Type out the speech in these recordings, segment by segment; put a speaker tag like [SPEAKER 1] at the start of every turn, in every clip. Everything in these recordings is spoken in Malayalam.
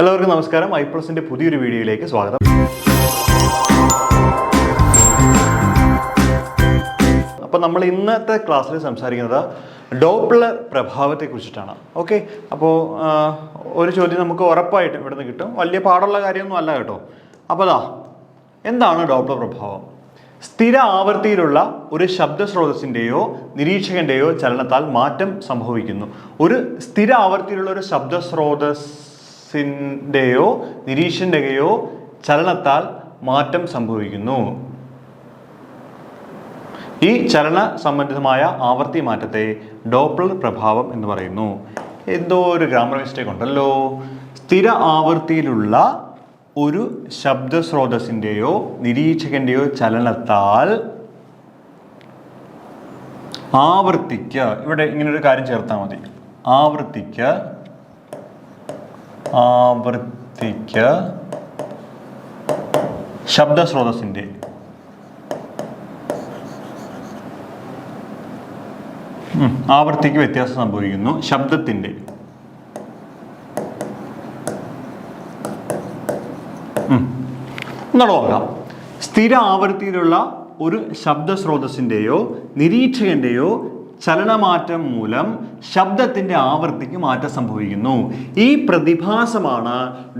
[SPEAKER 1] എല്ലാവർക്കും നമസ്കാരം. ഐപ്ലസിന്റെ പുതിയൊരു വീഡിയോയിലേക്ക് സ്വാഗതം. അപ്പോൾ നമ്മൾ ഇന്നത്തെ ക്ലാസ്സിൽ സംസാരിക്കുന്നത് ഡോപ്ലർ പ്രഭാവത്തെ കുറിച്ചിട്ടാണ്. ഓക്കെ, അപ്പോൾ ഒരു ചോദ്യം നമുക്ക് ഉറപ്പായിട്ടും ഇവിടുന്ന് കിട്ടും. വലിയ പാടുള്ള കാര്യമൊന്നും അല്ല കേട്ടോ. അപ്പോൾ എന്താണ് ഡോപ്ലർ പ്രഭാവം? സ്ഥിര ആവൃത്തിയിലുള്ള ഒരു ശബ്ദ സ്രോതസ്സിൻ്റെയോ നിരീക്ഷകൻ്റെയോ ചലനത്താൽ മാറ്റം സംഭവിക്കുന്നു. ഒരു സ്ഥിര ആവൃത്തിയിലുള്ള ഒരു ശബ്ദ സ്രോതസ്സിൻ്റെയോ നിരീക്ഷകൻ്റെയോ ചലനത്താൽ മാറ്റം സംഭവിക്കുന്നു. ഈ ചലന സംബന്ധിതമായ ആവൃത്തി മാറ്റത്തെ ഡോപ്ലർ പ്രഭാവം എന്ന് പറയുന്നു. എന്തോ ഒരു ഗ്രാമർ മിസ്റ്റേക്ക് ഉണ്ടല്ലോ. സ്ഥിര ആവൃത്തിയിലുള്ള ഒരു ശബ്ദ സ്രോതസ്സിൻ്റെയോ നിരീക്ഷകൻ്റെയോ ചലനത്താൽ ആവർത്തിക്ക്, ഇവിടെ ഇങ്ങനൊരു കാര്യം ചേർത്താൽ മതി. ആവർത്തിക്ക് ശബ്ദ സ്രോതസ്സിൻ്റെ ആവൃത്തിക്ക് വ്യത്യാസം സംഭവിക്കുന്നു. ശബ്ദത്തിൻ്റെ നോക്കാം. സ്ഥിര ആവൃത്തിയിലുള്ള ഒരു ശബ്ദ സ്രോതസ്സിൻ്റെയോ നിരീക്ഷകൻ്റെയോ ചലനമാറ്റം മൂലം ശബ്ദത്തിൻ്റെ ആവൃത്തിക്ക് മാറ്റം സംഭവിക്കുന്നു. ഈ പ്രതിഭാസമാണ്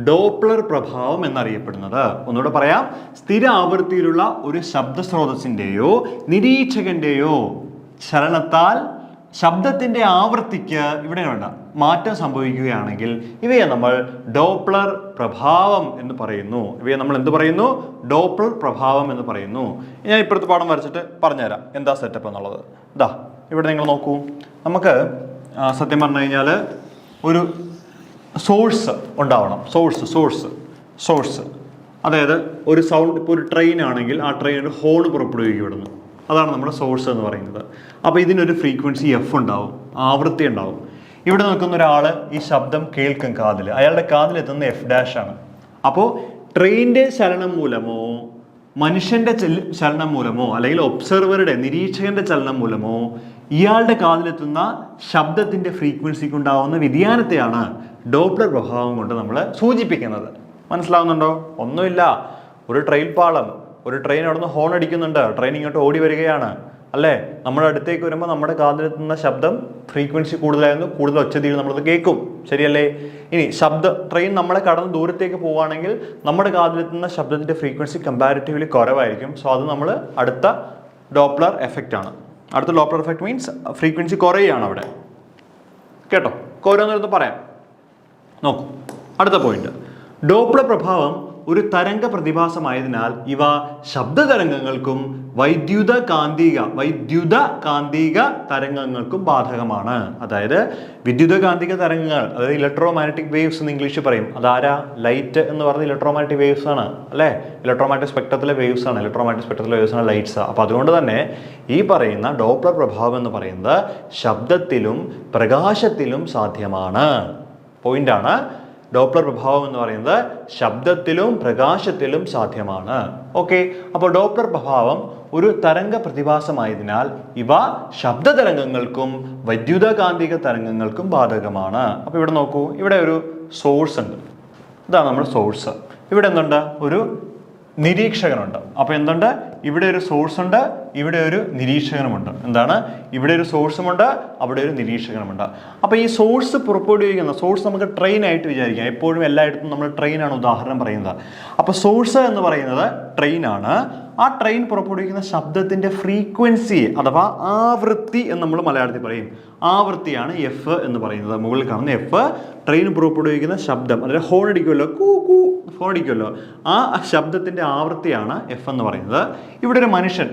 [SPEAKER 1] ഡോപ്ലർ പ്രഭാവം എന്നറിയപ്പെടുന്നത്. ഒന്നുകൂടെ പറയാം. സ്ഥിര ആവൃത്തിയിലുള്ള ഒരു ശബ്ദ സ്രോതസ്സിൻ്റെയോ നിരീക്ഷകൻ്റെയോ ചലനത്താൽ ശബ്ദത്തിൻ്റെ ആവൃത്തിക്ക് ഇവിടെ വേണ്ട മാറ്റം സംഭവിക്കുകയാണെങ്കിൽ ഇവയെ നമ്മൾ ഡോപ്ലർ പ്രഭാവം എന്ന് പറയുന്നു. ഇവയെ നമ്മൾ എന്ത് പറയുന്നു? ഡോപ്ലർ പ്രഭാവം എന്ന് പറയുന്നു. ഞാൻ ഇപ്പുറത്തെ പാഠം വരച്ചിട്ട് പറഞ്ഞുതരാം എന്താ സെറ്റപ്പ് എന്നുള്ളത്. ഇവിടെ നിങ്ങൾ നോക്കൂ. നമുക്ക് സത്യം പറഞ്ഞു കഴിഞ്ഞാൽ ഒരു സോഴ്സ് ഉണ്ടാവണം. സോഴ്സ് അതായത് ഒരു സൗണ്ട്, ഇപ്പോൾ ഒരു ട്രെയിൻ ആണെങ്കിൽ ആ ട്രെയിൻ ഒരു ഹോൺ പുറപ്പെടുവിക്കും ഇവിടുന്ന്. അതാണ് നമ്മുടെ സോഴ്സ് എന്ന് പറയുന്നത്. അപ്പോൾ ഇതിനൊരു ഫ്രീക്വൻസി എഫ് ഉണ്ടാവും, ആവൃത്തി ഉണ്ടാവും. ഇവിടെ നിൽക്കുന്ന ഒരാൾ ഈ ശബ്ദം കേൾക്കും കാതിൽ, അയാളുടെ കാതിലെത്തുന്ന എഫ് ഡാഷ് ആണ്. അപ്പോൾ ട്രെയിനിൻ്റെ ചലനം മൂലമോ മനുഷ്യൻ്റെ ചലനം മൂലമോ അല്ലെങ്കിൽ ഒബ്സർവറുടെ നിരീക്ഷകന്റെ ചലനം മൂലമോ ഇയാളുടെ കാതിലെത്തുന്ന ശബ്ദത്തിൻ്റെ ഫ്രീക്വൻസിക്ക് ഉണ്ടാവുന്ന വ്യതിയാനത്തെയാണ് ഡോപ്ലർ പ്രഭാവം കൊണ്ട് നമ്മൾ സൂചിപ്പിക്കുന്നത്. മനസ്സിലാവുന്നുണ്ടോ? ഒന്നുമില്ല. ഒരു ട്രെയിൻ പാളം, ഒരു ട്രെയിൻ അവിടെ നിന്ന് ഹോൺ അടിക്കുന്നുണ്ട്, ട്രെയിൻ ഇങ്ങോട്ട് ഓടി വരികയാണ് അല്ലേ? നമ്മുടെ അടുത്തേക്ക് വരുമ്പോൾ നമ്മുടെ കാതിലെത്തുന്ന ശബ്ദം ഫ്രീക്വൻസി കൂടുതലായിരുന്നു, കൂടുതൽ ഒച്ചതിയിൽ നമ്മളത് കേൾക്കും. ശരിയല്ലേ? ഇനി ട്രെയിൻ നമ്മളെ കടന്ന് ദൂരത്തേക്ക് പോവുകയാണെങ്കിൽ നമ്മുടെ കാതിലെത്തുന്ന ശബ്ദത്തിൻ്റെ ഫ്രീക്വൻസി കമ്പാരിറ്റീവ്ലി കുറവായിരിക്കും. സോ അത് നമ്മൾ അടുത്ത ഡോപ്ലർ എഫക്റ്റ് ആണ്. അടുത്ത ഡോപ്ലർ എഫക്റ്റ് മീൻസ് ഫ്രീക്വൻസി കുറയുകയാണ് അവിടെ. കേട്ടോ? ഓരോന്നോരോന്ന് പറയാം. നോക്കൂ, അടുത്ത പോയിന്റ്. ഡോപ്ലർ പ്രഭാവം ഒരു തരംഗ പ്രതിഭാസമായതിനാൽ ഇവ ശബ്ദതരംഗങ്ങൾക്കും വൈദ്യുത കാന്തിക തരംഗങ്ങൾക്കും ബാധകമാണ്. അതായത് വിദ്യുതകാന്തിക തരംഗങ്ങൾ, അതായത് ഇലക്ട്രോമാഗ്നറ്റിക് വേവ്സ് എന്ന് ഇംഗ്ലീഷിൽ പറയും. അതാരാ? ലൈറ്റ് എന്ന് പറഞ്ഞ ഇലക്ട്രോമാഗ്നറ്റിക് വേവ്സ് ആണ് അല്ലേ? ഇലക്ട്രോമാഗ്നറ്റിക് സ്പെക്ട്രത്തിലെ വേവ്സ് ആണ് ലൈറ്റ്സ്. അപ്പോൾ അതുകൊണ്ട് തന്നെ ഈ പറയുന്ന ഡോപ്ലർ പ്രഭാവം എന്ന് പറയുന്നത് ശബ്ദത്തിലും പ്രകാശത്തിലും സാധ്യമാണ്. പോയിന്റാണ്. ഡോപ്ലർ പ്രഭാവം എന്ന് പറയുന്നത് ശബ്ദത്തിലും പ്രകാശത്തിലും സാധ്യമാണ്. ഓക്കെ, അപ്പോൾ ഡോപ്ലർ പ്രഭാവം ഒരു തരംഗ പ്രതിഭാസമായതിനാൽ ഇവ ശബ്ദതരംഗങ്ങൾക്കും വൈദ്യുതകാന്തിക തരംഗങ്ങൾക്കും ബാധകമാണ്. അപ്പോൾ ഇവിടെ നോക്കൂ, ഇവിടെ ഒരു സോഴ്സ് ഉണ്ട്. ഇതാണ് നമ്മുടെ സോഴ്സ്. ഇവിടെ എന്തുണ്ട്? ഒരു നിരീക്ഷകനുണ്ട്. അപ്പോൾ എന്തുണ്ട്? ഇവിടെ ഒരു സോഴ്സ് ഉണ്ട്, ഇവിടെ ഒരു നിരീക്ഷകനുമുണ്ട്. എന്താണ്? ഇവിടെ ഒരു സോഴ്സുമുണ്ട്, അവിടെ ഒരു നിരീക്ഷകനുമുണ്ട്. അപ്പോൾ ഈ സോഴ്സ് പുറപ്പെടുവിക്കുന്ന സോഴ്സ് നമുക്ക് ട്രെയിൻ ആയിട്ട് വിചാരിക്കാം. എപ്പോഴും എല്ലായിടത്തും നമ്മൾ ട്രെയിനാണ് ഉദാഹരണം പറയുന്നത്. അപ്പോൾ സോഴ്സ് എന്ന് പറയുന്നത് ട്രെയിനാണ്. ആ ട്രെയിൻ പുറപ്പെടുവിക്കുന്ന ശബ്ദത്തിൻ്റെ ഫ്രീക്വൻസി അഥവാ ആവൃത്തി എന്ന് നമ്മൾ മലയാളത്തിൽ പറയും. ആവൃത്തിയാണ് എഫ് എന്ന് പറയുന്നത്. മുകളിൽ കാണുന്ന എഫ് ട്രെയിൻ പുറപ്പെടുവിക്കുന്ന ശബ്ദം, അതായത് ഹോൺ അടിക്കുമല്ലോ, ഹോൺ അടിക്കുമല്ലോ, ആ ശബ്ദത്തിൻ്റെ ആവൃത്തിയാണ് എഫ് എന്ന് പറയുന്നത്. ഇവിടെ ഒരു മനുഷ്യൻ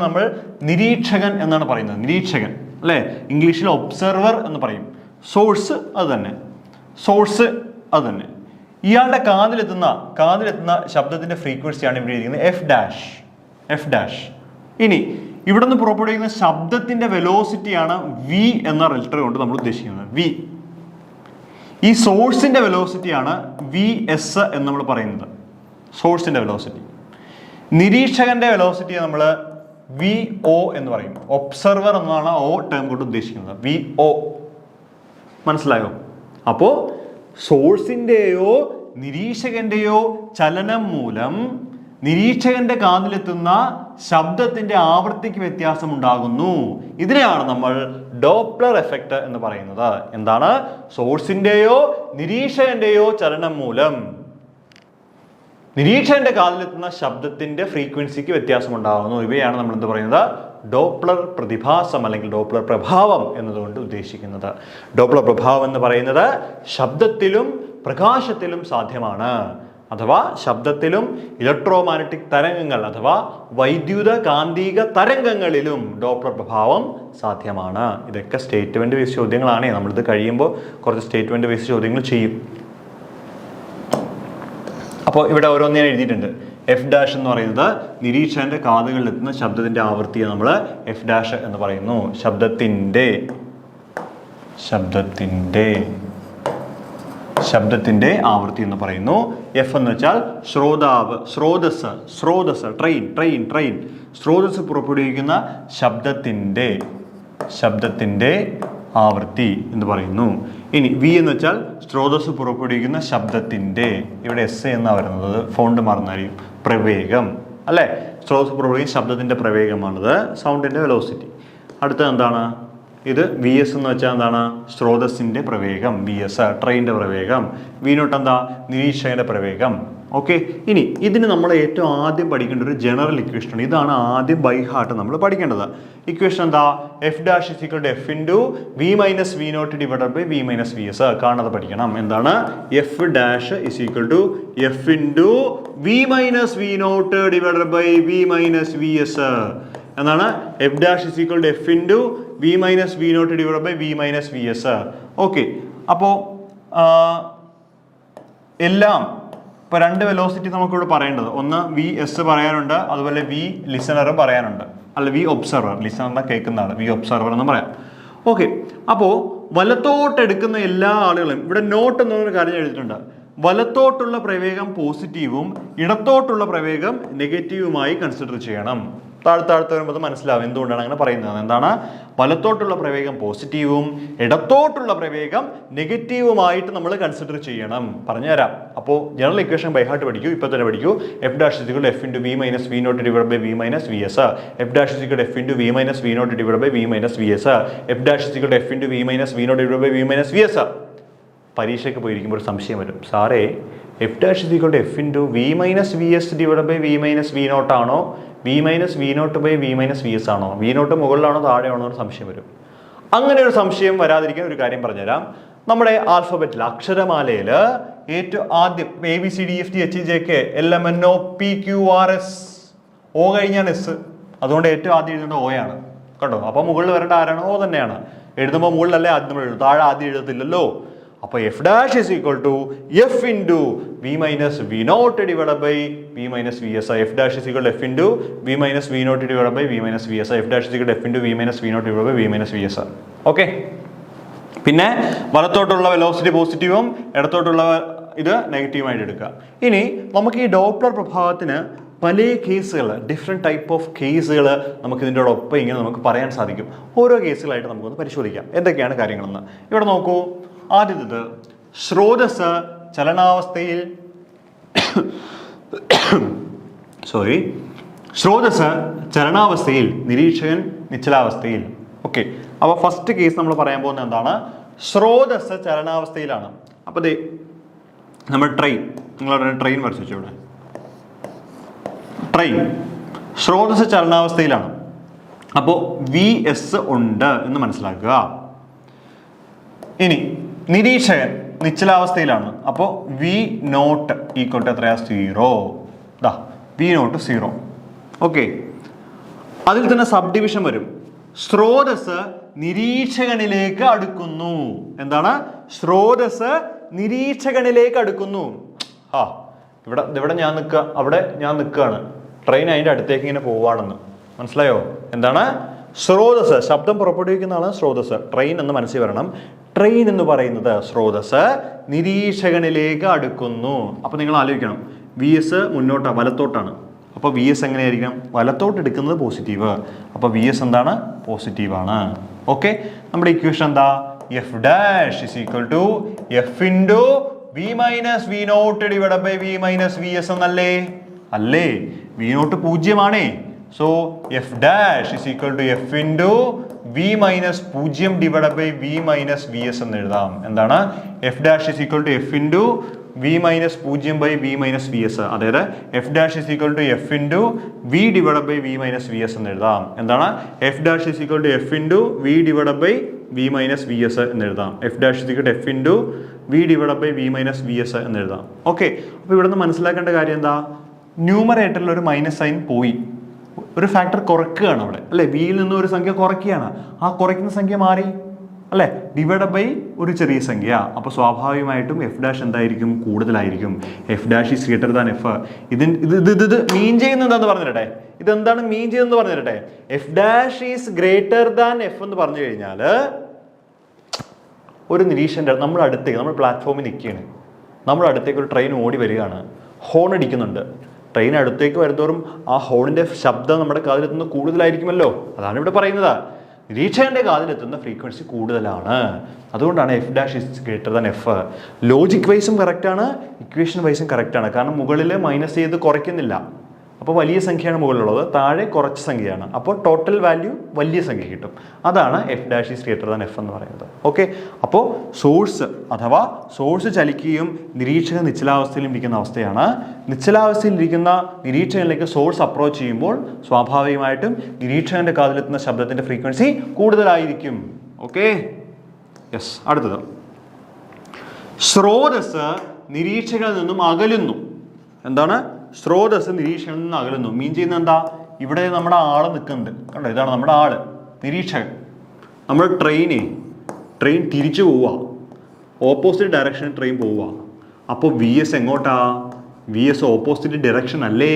[SPEAKER 1] നമ്മൾ നിരീക്ഷകൻ എന്നാണ് പറയുന്നത്. നിരീക്ഷകൻ അല്ലേ? ഇംഗ്ലീഷിൽ ഒബ്സർവർ എന്ന് പറയും. സോഴ്സ് അത് തന്നെ. ഇയാളുടെ കാതിലെത്തുന്ന ശബ്ദത്തിന്റെ ഫ്രീക്വൻസിയാണ് ഇവിടെ ഇരിക്കുന്നത് എഫ് ഡാഷ്. ഇനി ഇവിടെ നിന്ന് പുറപ്പെടുവിക്കുന്ന ശബ്ദത്തിന്റെ വെലോസിറ്റിയാണ് വി എന്ന ലെറ്റർ കൊണ്ട് നമ്മൾ ഉദ്ദേശിക്കുന്നത്. വി. ഈ സോഴ്സിന്റെ വെലോസിറ്റിയാണ് വി എസ് എന്ന് നമ്മൾ പറയുന്നത്. സോഴ്സിന്റെ വെലോസിറ്റി. നിരീക്ഷകന്റെ വെലോസിറ്റി നമ്മൾ വി ഒ എന്ന് പറയും. ഒബ്സർവർ എന്നാണ് ഓ ടേം കൊണ്ട് ഉദ്ദേശിക്കുന്നത്. V O. മനസ്സിലായോ? അപ്പോൾ സോഴ്സിൻ്റെയോ നിരീക്ഷകന്റെയോ ചലനം മൂലം നിരീക്ഷകന്റെ കാതിലെത്തുന്ന ശബ്ദത്തിന്റെ ആവൃത്തിക്ക് വ്യത്യാസം ഉണ്ടാകുന്നു. ഇതിനെയാണ് നമ്മൾ ഡോപ്ലർ എഫക്റ്റ് എന്ന് പറയുന്നത്. എന്താണ്? സോഴ്സിന്റെയോ നിരീക്ഷകന്റെയോ ചലനം മൂലം നിരീക്ഷകന്റെ കാതിലെത്തുന്ന ശബ്ദത്തിന്റെ ഫ്രീക്വൻസിക്ക് വ്യത്യാസം ഉണ്ടാകുന്നു. ഇവയാണ് നമ്മൾ എന്ത് പറയുന്നത്? ഡോപ്ലർ പ്രതിഭാസം അല്ലെങ്കിൽ ഡോപ്ലർ പ്രഭാവം എന്നതുകൊണ്ട് ഉദ്ദേശിക്കുന്നത്. ഡോപ്ലർ പ്രഭാവം എന്ന് പറയുന്നത് ശബ്ദത്തിലും പ്രകാശത്തിലും സാധ്യമാണ്. അഥവാ ശബ്ദത്തിലും ഇലക്ട്രോമാഗ്നറ്റിക് തരംഗങ്ങൾ അഥവാ വൈദ്യുത കാന്തിക തരംഗങ്ങളിലും ഡോപ്ലർ പ്രഭാവം സാധ്യമാണ്. ഇതൊക്കെ സ്റ്റേറ്റ്മെന്റ് ബേസ് ചോദ്യങ്ങളാണ്. നമ്മളിത് കഴിയുമ്പോൾ കുറച്ച് സ്റ്റേറ്റ്മെന്റ് ബേസ് ചോദ്യങ്ങൾ ചെയ്യും. അപ്പോൾ ഇവിടെ ഓരോന്ന് ഞാൻ എഴുതിയിട്ടുണ്ട്. എഫ് ഡാഷ് എന്ന് പറയുന്നത് നിരീക്ഷകന്റെ കാതുകളിൽ എത്തുന്ന ശബ്ദത്തിന്റെ ആവൃത്തിയെ നമ്മൾ എഫ് ഡാഷ് എന്ന് പറയുന്നു. ശബ്ദത്തിന്റെ ആവൃത്തി എന്ന് പറയുന്നു. എഫ് എന്ന് വെച്ചാൽ ശ്രോതാവ്, സ്രോതസ്, ട്രെയിൻ സ്രോതസ് പുറപ്പെടുവിക്കുന്ന ശബ്ദത്തിന്റെ ആവൃത്തി എന്ന് പറയുന്നു. ഇനി വി എന്ന് വെച്ചാൽ സ്രോതസ് പുറപ്പെടുവിക്കുന്ന ശബ്ദത്തിന്റെ, ഇവിടെ എസ് എന്നാ വരുന്നത്, ഫോണ്ട് മാറുന്നതായിരിക്കും, പ്രവേഗം അല്ലെ. സ്രോതസ് പുറപ്പെടുവിക്കുന്ന ശബ്ദത്തിന്റെ പ്രവേഗമാണിത്, സൗണ്ടിന്റെ വെലോസിറ്റി. അടുത്തത് എന്താണ്? ഇത് വി എസ് എന്ന് വെച്ചാൽ എന്താണ്? സ്രോതസ്സിന്റെ പ്രവേഗം, വി എസ് ട്രെയിനിന്റെ പ്രവേഗം. വി നോട്ട് എന്താ? നിരീക്ഷകന്റെ പ്രവേഗം. ഓക്കെ. ഇനി ഇതിന് നമ്മൾ ഏറ്റവും ആദ്യം പഠിക്കേണ്ട ഒരു ജനറൽ ഇക്വേഷൻ ഉണ്ട്. ഇതാണ് ആദ്യം ബൈ ഹാർട്ട് നമ്മൾ പഠിക്കേണ്ടത്. ഇക്വേഷൻ എന്താ? F dash is equal to F into V minus V not divided by V minus V S. കാണാതെ പഠിക്കണം. എന്താണ്? F dash is equal to F into V minus V not divided by V minus V S എന്നാണ്. F dash is equal to F into V minus V not divided by V minus V S. Okay. അപ്പോൾ എല്ലാം ഇപ്പോൾ രണ്ട് വെലോസിറ്റി നമുക്കിവിടെ പറയേണ്ടത്. ഒന്ന് വി എസ് പറയാനുണ്ട്, അതുപോലെ വി ലിസണറും പറയാനുണ്ട്. അല്ല, വി ഒബ്സർവർ, ലിസണറിനെ കേൾക്കുന്ന ആൾ, വി ഒബ്സർവർ എന്ന് പറയാം. ഓക്കെ. അപ്പോൾ വലത്തോട്ടെടുക്കുന്ന എല്ലാ ആളുകളും ഇവിടെ നോട്ട് എന്നൊരു കാര്യം എഴുതിയിട്ടുണ്ട്. വലത്തോട്ടുള്ള പ്രവേഗം പോസിറ്റീവും ഇടത്തോട്ടുള്ള പ്രവേഗം നെഗറ്റീവുമായി കൺസിഡർ ചെയ്യണം. താഴ്ത്താഴ്ത്ത് വരുമ്പോൾ മനസ്സിലാവും എന്തുകൊണ്ടാണ് അങ്ങനെ പറയുന്നത്. എന്താണ്? വലത്തോട്ടുള്ള പ്രവേഗം പോസിറ്റീവും ഇടത്തോട്ടുള്ള പ്രവേഗം നെഗറ്റീവുമായിട്ട് നമ്മൾ കൺസിഡർ ചെയ്യണം. പറഞ്ഞുതരാം. അപ്പോൾ ജനറൽ ഇക്വേഷൻ ബൈ ഹാർട്ട് പഠിക്കൂ, ഇപ്പോൾ തന്നെ പഠിക്കൂ. F dash is equal to F into V minus V not divided by V minus V S. F dash is equal to F into V minus V not divided by V minus V S. F dash is equal to F into V minus V not divided by V minus V S. പരീക്ഷയ്ക്ക് പോയിരിക്കുമ്പോൾ ഒരു സംശയം വരും, സാറേ F dash is equal to F into V minus V S divided by V minus V naught ആണോ, V minus V naught by V minus V S ആണോ, വി നോട്ട് മുകളിലാണോ താഴെയാണോ എന്ന് സംശയം വരും. അങ്ങനെ ഒരു സംശയം വരാതിരിക്കാൻ ഒരു കാര്യം പറഞ്ഞുതരാം. നമ്മുടെ ആൽഫബറ്റിൽ അക്ഷരമാലയിൽ ഏറ്റവും ആദ്യം A B C D F G H J K L M N O P Q R S, O കഴിഞ്ഞാണ് എസ്. അതുകൊണ്ട് ഏറ്റവും ആദ്യം എഴുതേണ്ടത് ഓ ആണ് കേട്ടോ. അപ്പോൾ മുകളിൽ വരേണ്ട ആരാണ്? ഓ തന്നെയാണ്. എഴുതുമ്പോൾ മുകളിലല്ലേ ആദ്യം നമ്മൾ എഴുതും, താഴെ ആദ്യം എഴുതത്തില്ലല്ലോ. അപ്പോൾ F dash is equal to F into V minus V not divided by V minus V S. F dash is equal to F into V minus V not divided by V minus V S. F dash is equal to F into V minus V not divided by V minus V S. Okay. പിന്നെ വലത്തോട്ടുള്ള വെലോസിറ്റി പോസിറ്റീവും ഇടത്തോട്ടുള്ള ഇത് നെഗറ്റീവായിട്ട് എടുക്കുക. ഇനി നമുക്ക് ഈ ഡോപ്ലർ പ്രഭാവത്തിന് പല കേസുകൾ, ഡിഫറെൻറ്റ് ടൈപ്പ് ഓഫ് കേസുകൾ നമുക്ക് ഇതിൻ്റെയോടൊപ്പം ഇങ്ങനെ നമുക്ക് പറയാൻ സാധിക്കും. ഓരോ കേസുകളായിട്ട് നമുക്കൊന്ന് പരിശോധിക്കാം എന്തൊക്കെയാണ് കാര്യങ്ങളെന്ന്. ഇവിടെ നോക്കൂ. ആദ്യത്തേത് സ്രോതസ് ചലനാവസ്ഥയിൽ സ്രോതസ് ചലനാവസ്ഥയിൽ, നിരീക്ഷകൻ നിശ്ചലാവസ്ഥയിൽ. ഓക്കെ. അപ്പോൾ ഫസ്റ്റ് കേസ് നമ്മൾ പറയാൻ പോകുന്നത് എന്താണ്? സ്രോതസ് ചലനാവസ്ഥയിലാണ്. അപ്പോൾ ദേ നമ്മൾ നിങ്ങളുടെ ട്രെയിൻ വരച്ചു വെച്ചു. ഇവിടെ ട്രെയിൻ സ്രോതസ് ചലനാവസ്ഥയിലാണ്. അപ്പോൾ വി എസ് ഉണ്ട് എന്ന് മനസ്സിലാക്കുക. ഇനി നിരീക്ഷകൻ നിശ്ചലാവസ്ഥയിലാണ്. അപ്പോൾ വി നോട്ട് ഈക്വൽ ടു എത്രയാ? 0. V not 0. ഓക്കെ. അതിൽ തന്നെ സബ് ഡിവിഷൻ വരും. സ്രോതസ് നിരീക്ഷകനിലേക്ക് അടുക്കുന്നു. എന്താണ്? സ്രോതസ് നിരീക്ഷകനിലേക്ക് അടുക്കുന്നു. ഇവിടെ ഞാൻ നിൽക്കുക, അവിടെ ഞാൻ നിൽക്കുകയാണ്, ട്രെയിൻ അതിൻ്റെ അടുത്തേക്ക് ഇങ്ങനെ പോവുകയാണെന്ന് മനസ്സിലായോ? എന്താണ്? സ്രോതസ്, ശബ്ദം പുറപ്പെടുവിക്കുന്നതാണ് സ്രോതസ്. ട്രെയിൻ എന്ന് മനസ്സിൽ വരണം. ട്രെയിൻ എന്ന് പറയുന്നത് സ്രോതസ് നിരീക്ഷകനിലേക്ക് അടുക്കുന്നു. അപ്പോൾ നിങ്ങൾ ആലോചിക്കണം, വി എസ് മുന്നോട്ടാണ്, വലത്തോട്ടാണ്. അപ്പോൾ വി എസ് എങ്ങനെയായിരിക്കണം? വലത്തോട്ട് എടുക്കുന്നത് പോസിറ്റീവ്. അപ്പോൾ വി എസ് എന്താണ്? പോസിറ്റീവാണ്. ഓക്കെ. നമ്മുടെ ഇക്വേഷൻ എന്താ? F dash is equal to F into V minus V not divided by V minus V S എന്നല്ലേ? അല്ലേ? V not 0 so F dash is equal to F into V minus 0 divided by V minus V S എന്ന് എഴുതാം. എന്താണ്? F dash is equal to F into V minus 0 by V minus V S. അതായത് F dash is equal to F into V divided by V minus V S എന്ന് എഴുതാം. എന്താണ്? F dash is equal to F into V divided by V minus V S എന്ന് എഴുതാം. F dash is equal to F into V divided by V minus V S എന്ന് എഴുതാം. ഓക്കെ, അപ്പോൾ ഇവിടെ നിന്ന് മനസ്സിലാക്കേണ്ട കാര്യം എന്താ? ന്യൂമറേറ്ററിൽ ഒരു മൈനസ് സൈൻ പോയി, ഒരു ഫാക്ടർ കുറയ്ക്കുകയാണ് അവിടെ, അല്ലെ? വിയിൽ നിന്ന് ഒരു സംഖ്യ കുറയ്ക്കുകയാണ്. ആ കുറയ്ക്കുന്ന സംഖ്യ മാറി, അല്ലെ? ഡിവൈഡഡ് ബൈ ഒരു ചെറിയ സംഖ്യ. അപ്പോൾ സ്വാഭാവികമായിട്ടും എഫ് ഡാഷ് എന്തായിരിക്കും? കൂടുതലായിരിക്കും. F dash is greater than F. ഇത് മീൻ ചെയ്യുന്നത് എന്താന്ന് പറഞ്ഞു തരട്ടെ? ഇതെന്താണ് മീൻ ചെയ്യുന്നത് പറഞ്ഞു തരട്ടെ? F dash is greater than F എന്ന് പറഞ്ഞു കഴിഞ്ഞാൽ ഒരു നിരീക്ഷകൻ്റെ നമ്മുടെ അടുത്തേക്ക്, നമ്മൾ പ്ലാറ്റ്ഫോമിൽ നിൽക്കുകയാണ്, നമ്മുടെ അടുത്തേക്ക് ഒരു ട്രെയിൻ ഓടി വരികയാണ്, ഹോൺ അടിക്കുന്നുണ്ട്. ട്രെയിൻ അടുത്തേക്ക് വരുന്തോറും ആ ഹോണിൻ്റെ ശബ്ദം നമ്മുടെ കാതിലെത്തുന്നത് കൂടുതലായിരിക്കുമല്ലോ. അതാണ് ഇവിടെ പറയുന്നത്. നിരീക്ഷകൻ്റെ കാതിലെത്തുന്ന ഫ്രീക്വൻസി കൂടുതലാണ്. അതുകൊണ്ടാണ് F dash is greater than F. Logic വൈസും കറക്റ്റാണ്, ഇക്വേഷൻ വൈസും കറക്റ്റാണ്. കാരണം മുകളിൽ മൈനസ് ചെയ്ത് കുറയ്ക്കുന്നില്ല. അപ്പോൾ വലിയ സംഖ്യയാണ് മുകളിലുള്ളത്, താഴെ കുറച്ച സംഖ്യയാണ്. അപ്പോൾ ടോട്ടൽ വാല്യൂ വലിയ സംഖ്യ കിട്ടും. അതാണ് F dash is greater than F എന്ന് പറയുന്നത്. ഓക്കെ, അപ്പോൾ സോഴ്സ് അഥവാ സോഴ്സ് ചലിക്കുകയും നിരീക്ഷകൻ നിശ്ചലാവസ്ഥയിലും ഇരിക്കുന്ന അവസ്ഥയാണ്. നിശ്ചലാവസ്ഥയിൽ ഇരിക്കുന്ന നിരീക്ഷകനിലേക്ക് സോഴ്സ് അപ്രോച്ച് ചെയ്യുമ്പോൾ സ്വാഭാവികമായിട്ടും നിരീക്ഷകന്റെ കാതിലെത്തുന്ന ശബ്ദത്തിന്റെ ഫ്രീക്വൻസി കൂടുതലായിരിക്കും. Okay, yes. അടുത്തത്, സ്രോതസ് നിരീക്ഷകനിൽ നിന്നും അകലുന്നു. എന്താണ്? സ്രോതസ് നിരീക്ഷകനിൽ നിന്ന് അകലുന്നു. മീൻ ചെയ്യുന്നത് എന്താ? ഇവിടെ നമ്മുടെ ആള് നിൽക്കുന്നുണ്ട്, കണ്ടോ? ഇതാണ് നമ്മുടെ ആള്, നിരീക്ഷകൻ. നമ്മുടെ ട്രെയിൻ തിരിച്ചു പോവുക, ഓപ്പോസിറ്റ് ഡയറക്ഷനിൽ ട്രെയിൻ പോവുക. അപ്പോൾ വി എസ് എങ്ങോട്ടാ? വി എസ് ഓപ്പോസിറ്റ് ഡയറക്ഷൻ അല്ലേ?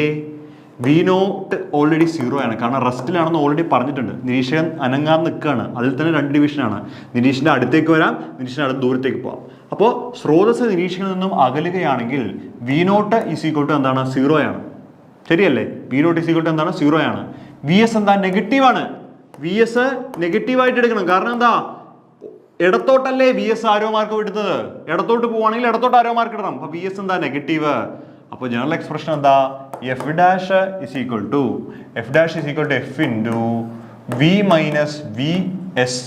[SPEAKER 1] വി നോട്ട് ഓൾറെഡി 0 ആണ്, കാരണം റെസ്റ്റിലാണെന്ന് ഓൾറെഡി പറഞ്ഞിട്ടുണ്ട്. നിരീക്ഷകൻ അനങ്ങാൻ നിൽക്കുകയാണ്. അതിൽ തന്നെ 2 ഡിവിഷനാണ്. നിരീക്ഷകൻ്റെ അടുത്തേക്ക് വരാം, നിരീക്ഷകൻ്റെ അടുത്ത് ദൂരത്തേക്ക് പോകാം. അപ്പോൾ സ്രോതസ് നിരീക്ഷകനിൽ നിന്നും അകലുകയാണെങ്കിൽ V naught is equal to എന്താണ്? 0 ആണ്. ശരിയല്ലേ? V naught is equal to എന്താണ്? 0 ആണ്. വി എസ് എന്താ? നെഗറ്റീവാണ്. വി എസ് നെഗറ്റീവായിട്ട് എടുക്കണം. കാരണം എന്താ? ഇടത്തോട്ടല്ലേ വി എസ് ആരോ മാർക്ക് വിടുന്നത്. ഇടത്തോട്ട് പോവുകയാണെങ്കിൽ ഇടത്തോട്ട് ആരോ മാർക്ക് ഇടണം. അപ്പോൾ വി എസ് എന്താ? നെഗറ്റീവ്. അപ്പോൾ ജനറൽ എക്സ്പ്രഷൻ എന്താ? F dash is equal to F into V minus V S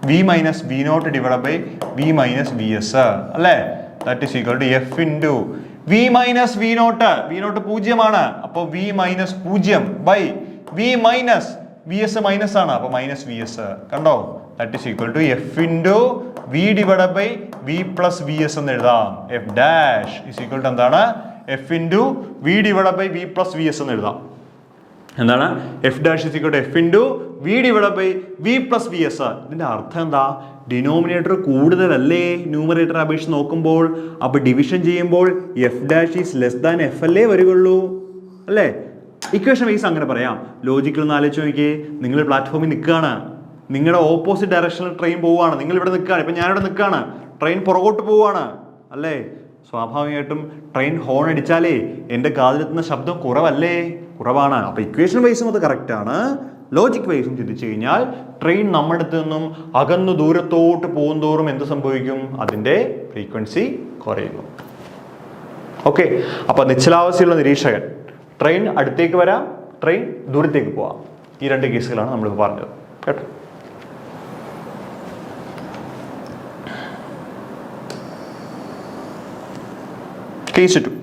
[SPEAKER 1] V minus V naught divide by V minus V S അല്ലേ? That is equal to F into V minus V not 0 അപ്പോൾ V minus 0 by V minus V S minus ആണ്, അപ്പോൾ മൈനസ് വി എസ്. കണ്ടോ? That is equal to F into V divide by V plus V S എന്ന് എഴുതാം. F dash is equal to എന്താണ്? F into V divide by V plus V S എന്ന് എഴുതാം. എന്താണ്? F dash is equal to F into V divide by V plus V S. ഇതിൻ്റെ അർത്ഥം എന്താ? ഡിനോമിനേറ്റർ കൂടുതലല്ലേ ന്യൂമറേറ്റർ അപേക്ഷിച്ച് നോക്കുമ്പോൾ? അപ്പോൾ ഡിവിഷൻ ചെയ്യുമ്പോൾ F dash is less than F അല്ലേ വരികയുള്ളൂ, അല്ലേ? ഇക്വേഷൻ വൈസ് അങ്ങനെ പറയാം. ലോജിക്കൽ ഒന്ന് ആലോചിച്ച് നോക്കിയേ. നിങ്ങൾ പ്ലാറ്റ്ഫോമിൽ നിൽക്കുകയാണ്, നിങ്ങളുടെ ഓപ്പോസിറ്റ് ഡയറക്ഷനിൽ ട്രെയിൻ പോവുകയാണ്, നിങ്ങൾ ഇവിടെ നിൽക്കുകയാണ്. ഇപ്പം ഞാനിവിടെ നിൽക്കുകയാണ്, ട്രെയിൻ പുറകോട്ട് പോവുകയാണ്, അല്ലേ? സ്വാഭാവികമായിട്ടും ട്രെയിൻ ഹോൺ അടിച്ചാലേ എൻ്റെ കാതിലെത്തുന്ന ശബ്ദം കുറവാണ്. അപ്പോൾ ഇക്വേഷൻ വൈസും അത് കറക്റ്റാണ്. ലോജിക് വൈസും ചിന്തിച്ചു കഴിഞ്ഞാൽ ട്രെയിൻ നമ്മുടെ അടുത്ത് നിന്നും അകന്നു ദൂരത്തോട്ട് പോകുന്തോറും എന്ത് സംഭവിക്കും? അതിൻ്റെ ഫ്രീക്വൻസി കുറയുന്നു. ഓക്കെ, അപ്പോൾ നിശ്ചലാവസ്ഥയുള്ള നിരീക്ഷകൻ, ട്രെയിൻ അടുത്തേക്ക് വരാം, ട്രെയിൻ ദൂരത്തേക്ക് പോവാം. ഈ 2 കേസുകളാണ് നമ്മളിപ്പോൾ പറഞ്ഞത്, കേട്ടോ? കേസ് 2,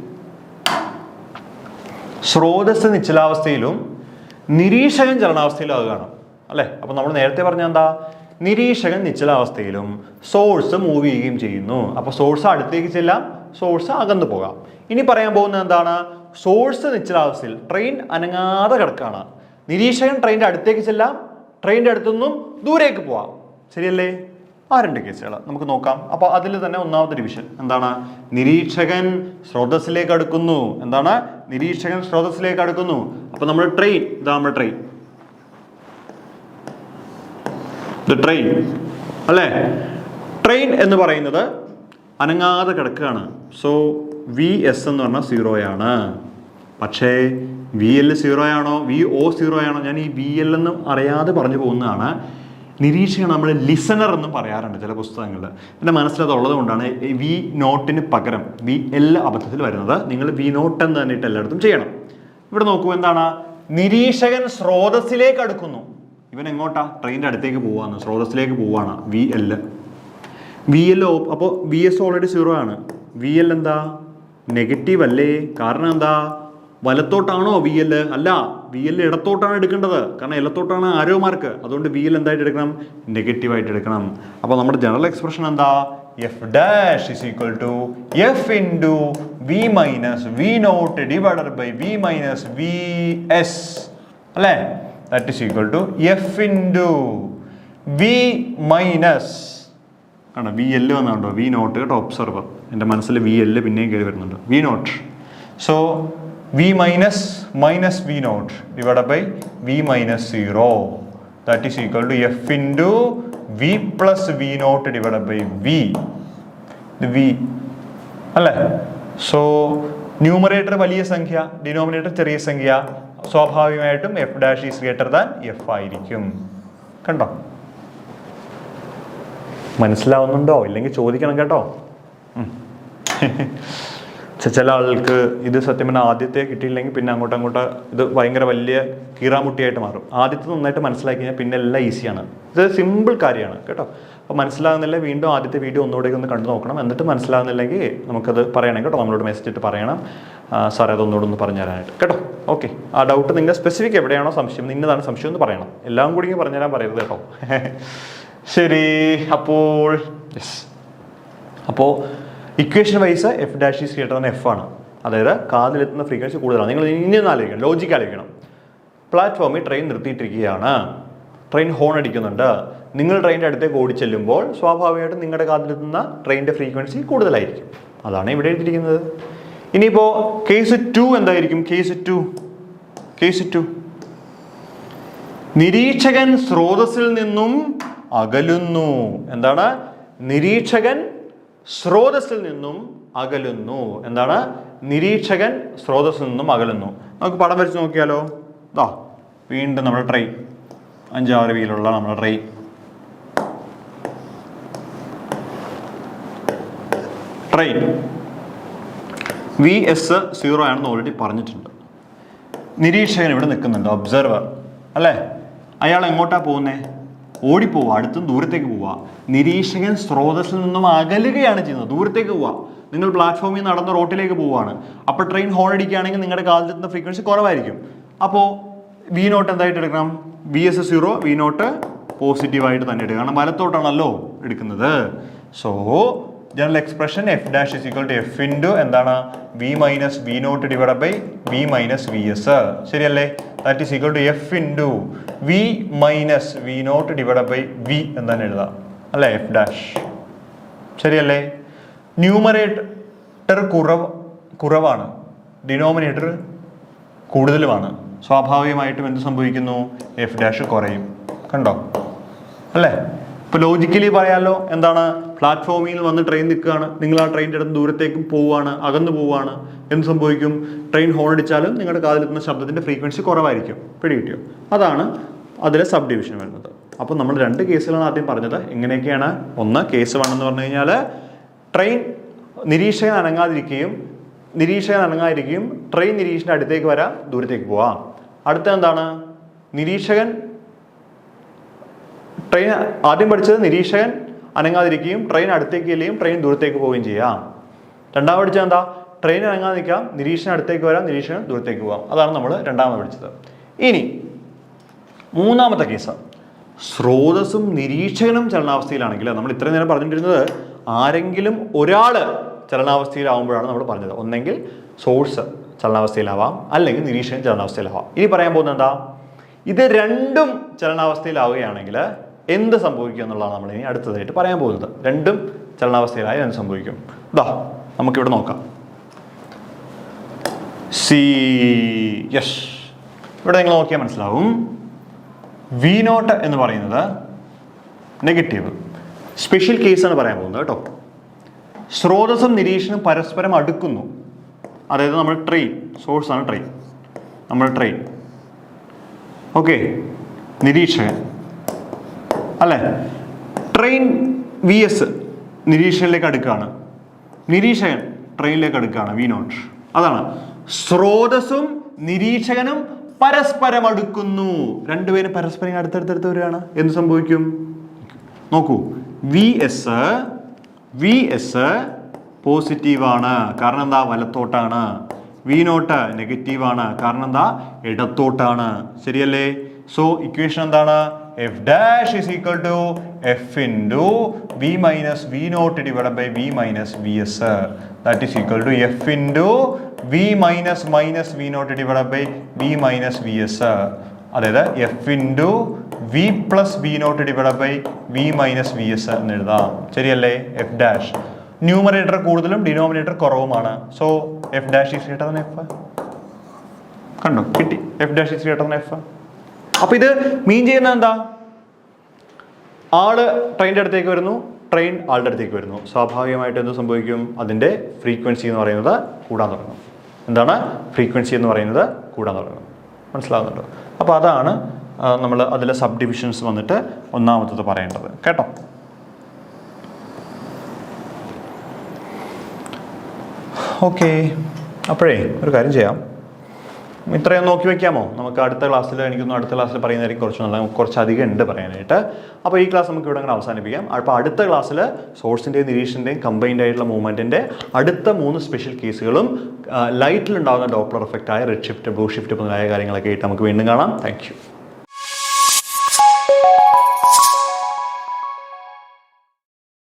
[SPEAKER 1] സ്രോതസ് നിശ്ചലാവസ്ഥയിലും നിരീക്ഷകൻ ചലനാവസ്ഥയിലും അത് കാണാം, അല്ലേ? അപ്പോൾ നമ്മൾ നേരത്തെ പറഞ്ഞ എന്താ? നിരീക്ഷകൻ നിശ്ചലാവസ്ഥയിലും സോഴ്സ് മൂവ് ചെയ്യുകയും ചെയ്യുന്നു. അപ്പോൾ സോഴ്സ് അടുത്തേക്ക് ചെല്ലാം, സോഴ്സ് അകന്നു പോകാം. ഇനി പറയാൻ പോകുന്നത് എന്താണ്? സോഴ്സ് നിശ്ചലാവസ്ഥയിൽ ട്രെയിൻ അനങ്ങാതെ കിടക്കുകയാണ്. നിരീക്ഷകൻ ട്രെയിനിൻ്റെ അടുത്തേക്ക് ചെല്ലാം, ട്രെയിനിൻ്റെ അടുത്തുനിന്നും ദൂരേക്ക് പോവാം. ശരിയല്ലേ? ആ 2 കേസുകൾ നമുക്ക് നോക്കാം. അപ്പോൾ അതിൽ തന്നെ ഒന്നാമത്തെ ഡിവിഷൻ എന്താണ്? നിരീക്ഷകൻ സ്രോതസ്സിലേക്ക് അടുക്കുന്നു. എന്താണ്? നിരീക്ഷകൻ സ്രോതസ്സിലേക്ക് അടുക്കുന്നു. അപ്പോൾ നമ്മുടെ ട്രെയിൻ, ഇതാ നമ്മുടെ ട്രെയിൻ അല്ലേ? ട്രെയിൻ എന്ന് പറയുന്നത് അനങ്ങാതെ കിടക്കുകയാണ്. സോ വി എസ് എന്ന് പറഞ്ഞാൽ 0 ആണ്. പക്ഷേ വി എൽ 0 ആണോ, വി ഒ 0 ആണോ? ഞാൻ ഈ വി എൽ എന്ന് അറിയാതെ പറഞ്ഞു പോകുന്നതാണ്. നിരീക്ഷകൻ നമ്മൾ ലിസണർ എന്നും പറയാറുണ്ട് ചില പുസ്തകങ്ങളിൽ. എൻ്റെ മനസ്സിലത് ഉള്ളത് കൊണ്ടാണ് വി നോട്ടിന് പകരം VL അബദ്ധത്തിൽ വരുന്നത്. നിങ്ങൾ വി നോട്ട് എന്ന് തന്നെ ഇട്ട് എല്ലായിടത്തും ചെയ്യണം. ഇവിടെ നോക്കൂ, എന്താണ്? നിരീക്ഷകൻ സ്രോതസ്സിലേക്ക് അടുക്കുന്നു. ഇവൻ എങ്ങോട്ടാ? ട്രെയിനിൻ്റെ അടുത്തേക്ക് പോവാണ്, സ്രോതസ്സിലേക്ക് പോവാണ്. VL അപ്പോൾ VS ഓൾറെഡി 0 ആണ്. VL എന്താ? നെഗറ്റീവ് അല്ലേ? കാരണം എന്താ? വലത്തോട്ടാണോ VL? അല്ല, VL ഇടത്തോട്ടാണ് എടുക്കേണ്ടത്. കാരണം ഇടത്തോട്ടാണ് ആരോ മാർക്ക്. അതുകൊണ്ട് VL എന്തായിട്ട് എടുക്കണം? നെഗറ്റീവായിട്ട് എടുക്കണം. അപ്പോൾ നമ്മുടെ ജനറൽ എക്സ്പ്രഷൻ എന്താ? F dash is equal to F into V minus V naught divided by V minus VS. അല്ലേ? That is equal to F into V minus ആണ്. VL വന്നുണ്ടോ? V naught കേട്ടോ, ഒബ്സർവർ. എൻ്റെ മനസ്സിൽ VL പിന്നെയും കയറി വരുന്നുണ്ട്. V naught. So V minus V naught divided by V minus 0. That is equal to F into V plus V naught divided by V. അല്ലേ? സോ ന്യൂമറേറ്റർ വലിയ സംഖ്യ, ഡിനോമിനേറ്റർ ചെറിയ സംഖ്യ. സ്വാഭാവികമായിട്ടും F dash is greater than F ആയിരിക്കും. കണ്ടോ? മനസ്സിലാവുന്നുണ്ടോ? ഇല്ലെങ്കിൽ ചോദിക്കണം കേട്ടോ. ചില ആൾക്ക് ഇത് സത്യം പറഞ്ഞാൽ ആദ്യത്തെ കിട്ടിയില്ലെങ്കിൽ പിന്നെ അങ്ങോട്ട് ഇത് ഭയങ്കര വലിയ കീറാമുട്ടിയായിട്ട് മാറും. ആദ്യത്തെ നന്നായിട്ട് മനസ്സിലാക്കി കഴിഞ്ഞാൽ പിന്നെ എല്ലാം ഈസിയാണ്. ഇത് സിമ്പിൾ കാര്യമാണ് കേട്ടോ. അപ്പോൾ മനസ്സിലാകുന്നില്ല, വീണ്ടും ആദ്യത്തെ വീഡിയോ ഒന്നുകൂടെ ഒന്ന് കണ്ടു നോക്കണം. എന്നിട്ട് മനസ്സിലാകുന്നില്ലെങ്കിൽ നമുക്കത് പറയണം കേട്ടോ. നമ്മളോട് മെസ്സേജ് ഇട്ട് പറയണം, സാറേ അതൊന്നുകൂടെ ഒന്ന് പറഞ്ഞു തരാനായിട്ട് കേട്ടോ. ഓക്കെ, ആ ഡൗട്ട് നിങ്ങളുടെ സ്പെസിഫിക് എവിടെയാണോ സംശയം, ഇന്നതാണ് സംശയം എന്ന് പറയണം. എല്ലാം കൂടി പറഞ്ഞു തരാൻ പറയരുത് കേട്ടോ. ശരി, അപ്പോൾ equation wise F dash is greater than F ആണ്. അതായത് കാതിലെത്തുന്ന ഫ്രീക്വൻസി കൂടുതലാണ്. നിങ്ങൾ ഇനി ഒന്ന് ആലോചിക്കണം, ലോജിക്ക് ആലോചിക്കണം. പ്ലാറ്റ്ഫോമിൽ ട്രെയിൻ നിർത്തിയിട്ടിരിക്കുകയാണ്, ട്രെയിൻ ഹോൺ അടിക്കുന്നുണ്ട്. നിങ്ങൾ ട്രെയിനിൻ്റെ അടുത്തേക്ക് ഓടിച്ചെല്ലുമ്പോൾ സ്വാഭാവികമായിട്ടും നിങ്ങളുടെ കാതിലെത്തുന്ന ട്രെയിനിൻ്റെ ഫ്രീക്വൻസി കൂടുതലായിരിക്കും. അതാണ് ഇവിടെ എഴുതിയിരിക്കുന്നത്. ഇനിയിപ്പോൾ കേസ് 2 എന്തായിരിക്കും? കേസ് 2 നിരീക്ഷകൻ സ്രോതസ്സിൽ നിന്നും അകലുന്നു. എന്താണ്? നിരീക്ഷകൻ സ്രോതസ്സിൽ നിന്നും അകലുന്നു. എന്താണ്? നിരീക്ഷകൻ സ്രോതസ്സിൽ നിന്നും അകലുന്നു. നമുക്ക് പടം വരച്ച് നോക്കിയാലോ? വീണ്ടും നമ്മുടെ ട്രെയിൻ, 5-6 വീലുള്ള നമ്മുടെ ട്രെയിൻ. VS 0 ആണെന്ന് ഓൾറെഡി പറഞ്ഞിട്ടുണ്ട്. നിരീക്ഷകൻ ഇവിടെ നിൽക്കുന്നുണ്ട്, ഒബ്സർവർ അല്ലേ? അയാൾ എങ്ങോട്ടാ പോകുന്നേ? ഓടിപ്പോവുക, അടുത്തും ദൂരത്തേക്ക് പോവുക. നിരീക്ഷകൻ സ്രോതസ്സിൽ നിന്നും അകലുകയാണ് ചെയ്യുന്നത്, ദൂരത്തേക്ക് പോവുക. നിങ്ങൾ പ്ലാറ്റ്ഫോമിൽ നടന്ന റോട്ടിലേക്ക് പോവുകയാണ്. അപ്പോൾ ട്രെയിൻ ഹോൺ അടിക്കുകയാണെങ്കിൽ നിങ്ങളുടെ കാതിലെത്തുന്ന ഫ്രീക്വൻസി കുറവായിരിക്കും. അപ്പോൾ V naught എന്തായിട്ട് എടുക്കണം? VS 0, V naught പോസിറ്റീവായിട്ട് തന്നെ എടുക്കുക. കാരണം വലത്തോട്ടാണല്ലോ എടുക്കുന്നത്. So general expression F dash is equal to F into എന്താണ്? V minus V naught divided by V minus VS. ശരിയല്ലേ? That is equal to F into V minus V naught divided by V എന്താണ് എഴുതാം അല്ലേ? F dash. ശരിയല്ലേ? ന്യൂമറേറ്റർ കുറവാണ്, ഡിനോമിനേറ്റർ കൂടുതലുമാണ്. സ്വാഭാവികമായിട്ടും എന്ത് സംഭവിക്കുന്നു? F dash കുറയും. കണ്ടോ അല്ലേ? ഇപ്പോൾ ലോജിക്കലി പറയാമല്ലോ. എന്താണ്? പ്ലാറ്റ്ഫോമിൽ വന്ന് ട്രെയിൻ നിൽക്കുകയാണ്, നിങ്ങൾ ആ ട്രെയിനിൻ്റെ അടുത്ത് ദൂരത്തേക്ക് പോവുകയാണ്, അകന്നു പോവുകയാണ്. എന്ത് സംഭവിക്കും? ട്രെയിൻ ഹോൺ അടിച്ചാലും നിങ്ങളുടെ കാതിലെത്തുന്ന ശബ്ദത്തിൻ്റെ ഫ്രീക്വൻസി കുറവായിരിക്കും. പിടികിട്ടിയോ? അതാണ് അതിലെ സബ് ഡിവിഷൻ വരുന്നത്. അപ്പോൾ നമ്മൾ 2 കേസുകളാണ് ആദ്യം പറഞ്ഞത്. എങ്ങനെയൊക്കെയാണ്? ഒന്ന്, കേസ് 1 എന്ന് പറഞ്ഞു കഴിഞ്ഞാൽ ട്രെയിൻ നിരീക്ഷകൻ അനങ്ങാതിരിക്കുകയും ട്രെയിൻ നിരീക്ഷകൻ്റെ അടുത്തേക്ക് വരാം, ദൂരത്തേക്ക് പോവാം. അടുത്ത എന്താണ്? നിരീക്ഷകൻ ട്രെയിൻ ആദ്യം പഠിച്ചത് നിരീക്ഷകൻ അനങ്ങാതിരിക്കുകയും ട്രെയിൻ അടുത്തേക്ക് ചെല്ലുകയും ട്രെയിൻ ദൂരത്തേക്ക് പോവുകയും ചെയ്യാം. രണ്ടാമത് പഠിച്ചത് എന്താ? ട്രെയിൻ അനങ്ങാതെ നിൽക്കാം, നിരീക്ഷകൻ അടുത്തേക്ക് വരാം, നിരീക്ഷകൻ ദൂരത്തേക്ക് പോകാം. അതാണ് നമ്മൾ രണ്ടാമത് പഠിച്ചത്. ഇനി മൂന്നാമത്തെ കേസ്, സ്രോതസ്സും നിരീക്ഷകനും ചലനാവസ്ഥയിലാണെങ്കിൽ, നമ്മൾ ഇത്രയും നേരം പറഞ്ഞിട്ടിരുന്നത് ആരെങ്കിലും ഒരാൾ ചലനാവസ്ഥയിലാവുമ്പോഴാണ് നമ്മൾ പറഞ്ഞത്. ഒന്നെങ്കിൽ സോഴ്സ് ചലനാവസ്ഥയിലാവാം, അല്ലെങ്കിൽ നിരീക്ഷകൻ ചലനാവസ്ഥയിലാവാം. ഇനി പറയാൻ പോകുന്നത് എന്താ? ഇത് രണ്ടും ചലനാവസ്ഥയിലാവുകയാണെങ്കിൽ എന്ത് സംഭവിക്കും എന്നുള്ളതാണ് നമ്മൾ ഇനി അടുത്തതായിട്ട് പറയാൻ പോകുന്നത്. രണ്ടും ചലനാവസ്ഥയിലായി എന്ത് സംഭവിക്കും? നമുക്കിവിടെ നോക്കാം. ഇവിടെ നിങ്ങൾ നോക്കിയാൽ മനസ്സിലാവും. V naught എന്ന് പറയുന്നത് നെഗറ്റീവ്. സ്പെഷ്യൽ കേസാണ് പറയാൻ പോകുന്നത് കേട്ടോ. സ്രോതസ്സും നിരീക്ഷണം പരസ്പരം അടുക്കുന്നു. അതായത് നമ്മൾ ട്രെയിൻ, സോഴ്സാണ് ട്രെയിൻ, നമ്മൾ ട്രെയിൻ, ഓക്കെ, നിരീക്ഷകൻ അല്ലേ? ട്രെയിൻ വി എസ് നിരീക്ഷകനിലേക്ക് അടുക്കുകയാണ്, നിരീക്ഷകൻ ട്രെയിനിലേക്ക് അടുക്കുകയാണ്, വി നോട്ട്. അതാണ് സ്രോതസ്സും നിരീക്ഷകനും പരസ്പരം അടുക്കുന്നു. രണ്ടുപേരും പരസ്പരം അടുത്തടുത്ത് വരികയാണ്. എന്ത് സംഭവിക്കും നോക്കൂ. വി എസ് പോസിറ്റീവാണ്, കാരണം എന്താ? വലത്തോട്ടാണ്. വി നോട്ട് നെഗറ്റീവാണ്, കാരണം എന്താ? ഇടത്തോട്ടാണ്. ശരിയല്ലേ? സോ ഇക്വേഷൻ എന്താണ്? F dash is equal to F into V minus V naught divide by V minus V S. That is equal to F into V minus minus V naught divide by V minus V S. അതായത് F into V plus V naught divide by V minus V S എന്ന് എഴുതാം. ശരിയല്ലേ? എഫ് ഡാഷ് ന്യൂമറേറ്റർ കൂടുതലും ഡിനോമിനേറ്റർ കുറവുമാണ്. So F dash is greater than F. കണ്ടോ? കിട്ടി. F dash is greater than F. അപ്പൊ ഇത് മീൻ ചെയ്യുന്നത് എന്താ? ആള് ട്രെയിനിന്റെ അടുത്തേക്ക് വരുന്നു, ട്രെയിൻ ആളുടെ അടുത്തേക്ക് വരുന്നു. സ്വാഭാവികമായിട്ട് എന്ത് സംഭവിക്കും? അതിന്റെ ഫ്രീക്വൻസി എന്ന് പറയുന്നത് കൂടാൻ തുടങ്ങും. എന്താണ് ഫ്രീക്വൻസി എന്ന് പറയുന്നത്? കൂടാൻ തുടങ്ങും. മനസ്സിലാകുന്നുണ്ടോ? അപ്പോൾ അതാണ് നമ്മൾ അതിലെ സബ് ഡിവിഷൻസ് വന്നിട്ട് ഒന്നാമത്തത് പറയേണ്ടത്. കേട്ടോ? ഓക്കെ. അപ്പോഴേ ഒരു കാര്യം ചെയ്യാം, ഇത്രയും നോക്കി വെക്കാമോ? നമുക്ക് അടുത്ത ക്ലാസ്സിൽ, എനിക്കൊന്നും അടുത്ത ക്ലാസ്സിൽ പറയുന്നതായിരിക്കും കുറച്ച് നല്ല, കുറച്ചധികം ഉണ്ട് പറയാനായിട്ട്. അപ്പോൾ ഈ ക്ലാസ് നമുക്ക് ഇവിടെ അങ്ങനെ അവസാനിപ്പിക്കാം. അപ്പോൾ അടുത്ത ക്ലാസ്സിൽ സോഴ്സിൻ്റെയും നിരീക്ഷൻ്റെയും കമ്പൈൻഡ് ആയിട്ടുള്ള മൂവ്മെൻറ്റിൻ്റെ അടുത്ത 3 സ്പെഷ്യൽ കേസുകളും ലൈറ്റിലുണ്ടാകുന്ന ഡോപ്ലർ എഫക്റ്റായ റെഡ് ഷിഫ്റ്റ്, ബ്ലൂ ഷിഫ്റ്റ് മുതലായ കാര്യങ്ങളൊക്കെ ആയിട്ട് നമുക്ക് വീണ്ടും കാണാം. Thank U.